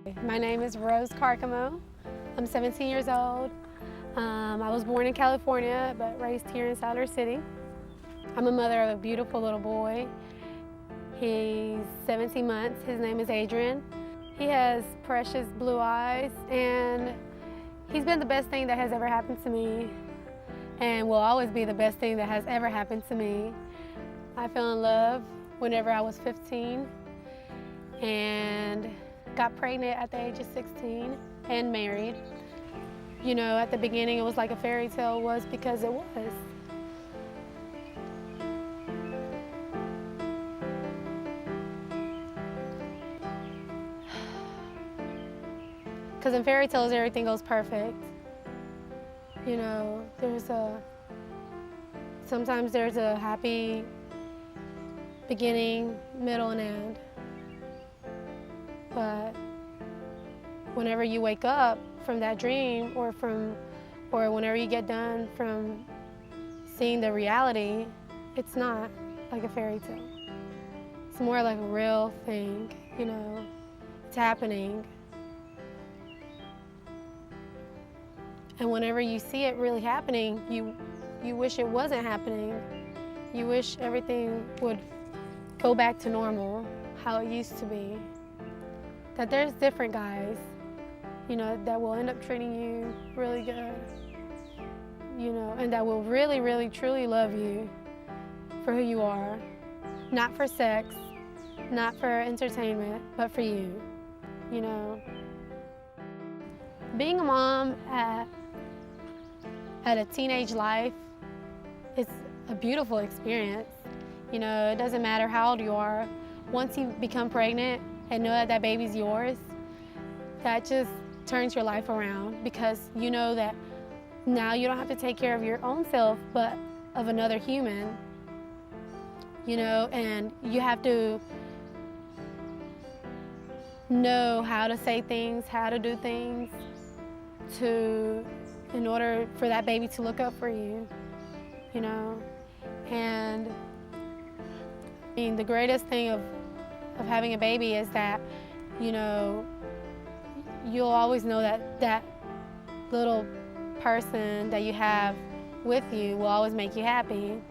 My name is Rose Carcamo. I'm 17 years old. I was born in California, but raised here in Siler City. I'm a mother of a beautiful little boy. He's 17 months. His name is Adrian. He has precious blue eyes, and he's been the best thing that has ever happened to me, and will always be the best thing that has ever happened to me. I fell in love whenever I was 15 and got pregnant at the age of 16 and married. You know, at the beginning it was like a fairy tale, was because it was. Because in fairy tales everything goes perfect. You know, sometimes there's a happy beginning, middle, and end. But whenever you wake up from that dream, or whenever you get done from seeing the reality, it's not like a fairy tale. It's more like a real thing, you know, it's happening. And whenever you see it really happening, you wish it wasn't happening. You wish everything would go back to normal, how it used to be. That there's different guys, you know, that will end up treating you really good, you know, and that will really, really, truly love you for who you are. Not for sex, not for entertainment, but for you, you know. Being a mom at a teenage life is a beautiful experience. You know, it doesn't matter how old you are. Once you become pregnant and know that that baby's yours, that just turns your life around, because you know that now you don't have to take care of your own self, but of another human, you know, and you have to know how to say things, how to do things in order for that baby to look up for you, you know. And I mean, the greatest thing of having a baby is that, you know, you'll always know that that little person that you have with you will always make you happy.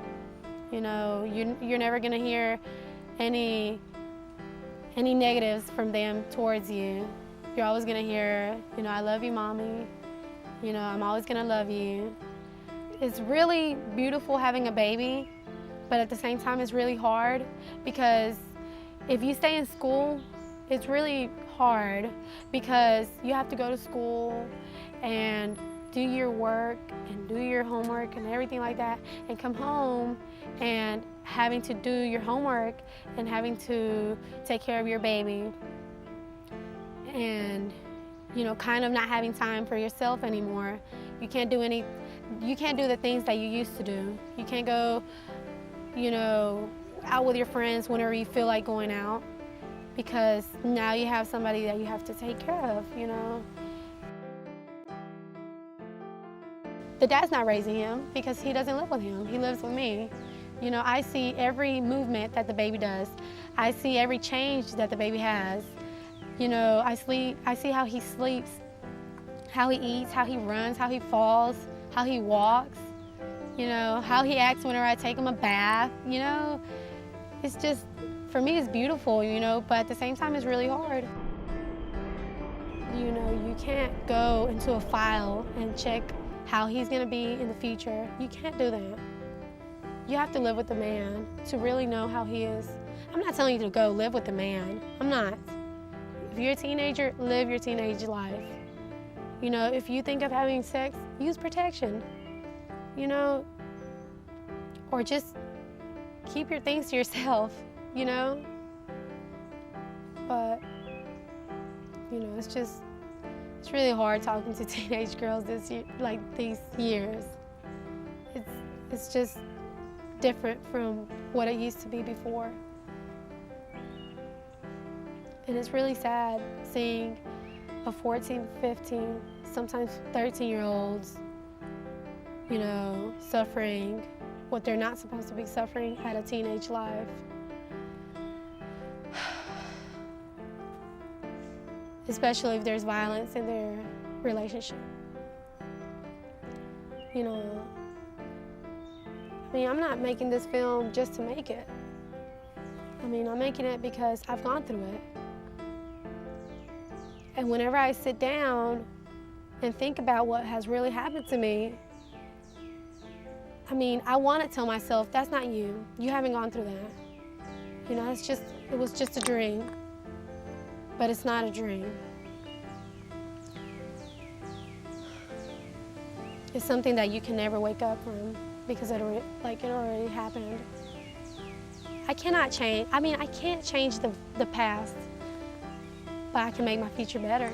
You know, you're never gonna hear any negatives from them towards you. You're always gonna hear, you know, I love you, mommy. You know, I'm always gonna love you. It's really beautiful having a baby, but at the same time it's really hard, because if you stay in school, it's really hard, because you have to go to school and do your work and do your homework and everything like that, and come home and having to do your homework and having to take care of your baby, and, you know, kind of not having time for yourself anymore. You can't do the things that you used to do. You can't go, you know, out with your friends whenever you feel like going out, because now you have somebody that you have to take care of, you know. The dad's not raising him because he doesn't live with him. He lives with me. You know, I see every movement that the baby does. I see every change that the baby has. You know, I see how he sleeps, how he eats, how he runs, how he falls, how he walks, you know, how he acts whenever I take him a bath, you know. It's just, for me, it's beautiful, you know, but at the same time, it's really hard. You know, you can't go into a file and check how he's gonna be in the future. You can't do that. You have to live with the man to really know how he is. I'm not telling you to go live with the man. I'm not. If you're a teenager, live your teenage life. You know, if you think of having sex, use protection, you know, or just keep your things to yourself, you know. But, you know, it's really hard talking to teenage girls this year, like these years. It's just different from what it used to be before. And it's really sad seeing a 14, 15, sometimes 13-year-olds, you know, suffering what they're not supposed to be suffering at a teenage life. especially if there's violence in their relationship. You know, I mean, I'm not making this film just to make it. I mean, I'm making it because I've gone through it. And whenever I sit down and think about what has really happened to me, I mean, I want to tell myself, that's not you. You haven't gone through that. You know, it was just a dream. But it's not a dream. It's something that you can never wake up from because it already happened. I cannot change, I mean, I can't change the past, but I can make my future better.